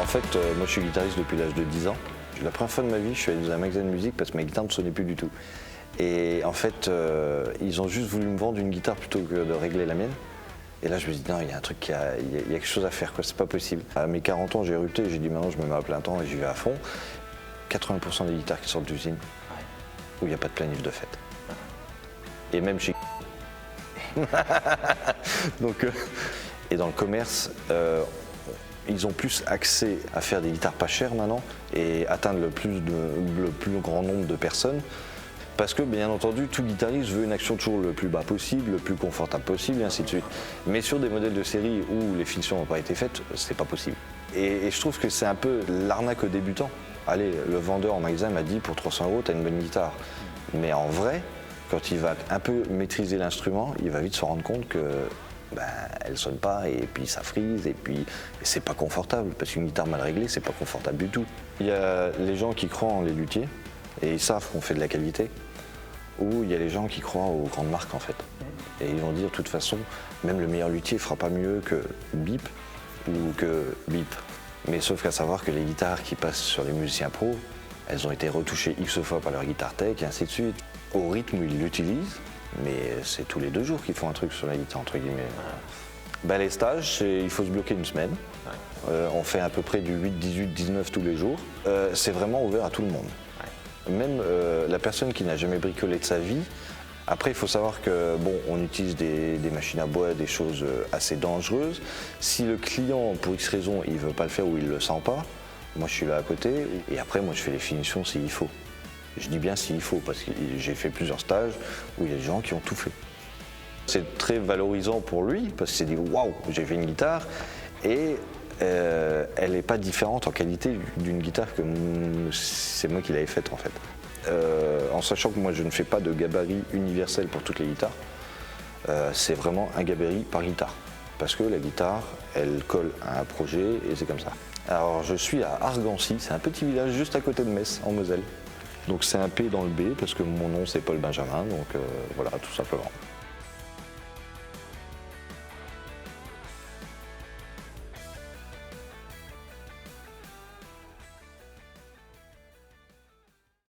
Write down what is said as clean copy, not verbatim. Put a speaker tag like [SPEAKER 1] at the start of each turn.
[SPEAKER 1] En fait, moi je suis guitariste depuis l'âge de 10 ans. La première fois de ma vie, je suis allé dans un magasin de musique parce que ma guitare ne sonnait plus du tout. Et en fait, ils ont juste voulu me vendre une guitare plutôt que de régler la mienne. Et là, je me dis, non, il y a un truc, il y a quelque chose à faire, quoi, c'est pas possible. À mes 40 ans, j'ai érupté, j'ai dit, maintenant, je me mets à plein temps et j'y vais à fond. 80% des guitares qui sortent d'usine, où il n'y a pas de planif de fête. Et même chez... Donc, et dans le commerce, ils ont plus accès à faire des guitares pas chères maintenant et atteindre le plus grand nombre de personnes. Parce que, bien entendu, tout guitariste veut une action toujours le plus bas possible, le plus confortable possible, et ainsi de suite. Mais sur des modèles de série où les finitions n'ont pas été faites, c'est pas possible. Et je trouve que c'est un peu l'arnaque aux débutants. Allez, le vendeur en magasin m'a dit, pour 300 € t'as une bonne guitare. Mais en vrai, quand il va un peu maîtriser l'instrument, il va vite se rendre compte que elle sonne pas et puis ça frise et puis c'est pas confortable parce qu'une guitare mal réglée, c'est pas confortable du tout. Il y a les gens qui croient en les luthiers et ils savent qu'on fait de la qualité. Ou il y a les gens qui croient aux grandes marques en fait. Et ils vont dire de toute façon, même le meilleur luthier fera pas mieux que Bip ou que Bip. Mais sauf qu'à savoir que les guitares qui passent sur les musiciens pros, elles ont été retouchées X fois par leur guitare tech et ainsi de suite. Au rythme où ils l'utilisent, mais c'est tous les 2 jours qu'ils font un truc sur la guitare entre guillemets. Les stages, il faut se bloquer une semaine. On fait à peu près du 8, 18, 19 tous les jours. C'est vraiment ouvert à tout le monde. Même la personne qui n'a jamais bricolé de sa vie. Après, il faut savoir que on utilise des machines à bois, des choses assez dangereuses. Si le client, pour X raison, il veut pas le faire ou il le sent pas, moi je suis là à côté. Et après, moi je fais les finitions s'il faut. Je dis bien s'il faut parce que j'ai fait plusieurs stages où il y a des gens qui ont tout fait. C'est très valorisant pour lui parce qu'il s'est dit waouh, j'ai fait une guitare et elle n'est pas différente en qualité d'une guitare que c'est moi qui l'avais faite en fait. En sachant que moi je ne fais pas de gabarit universel pour toutes les guitares, c'est vraiment un gabarit par guitare. Parce que la guitare, elle colle à un projet et c'est comme ça. Alors je suis à Argancy, c'est un petit village juste à côté de Metz, en Moselle. Donc c'est un P dans le B parce que mon nom c'est Paul Benjamin, donc voilà tout simplement.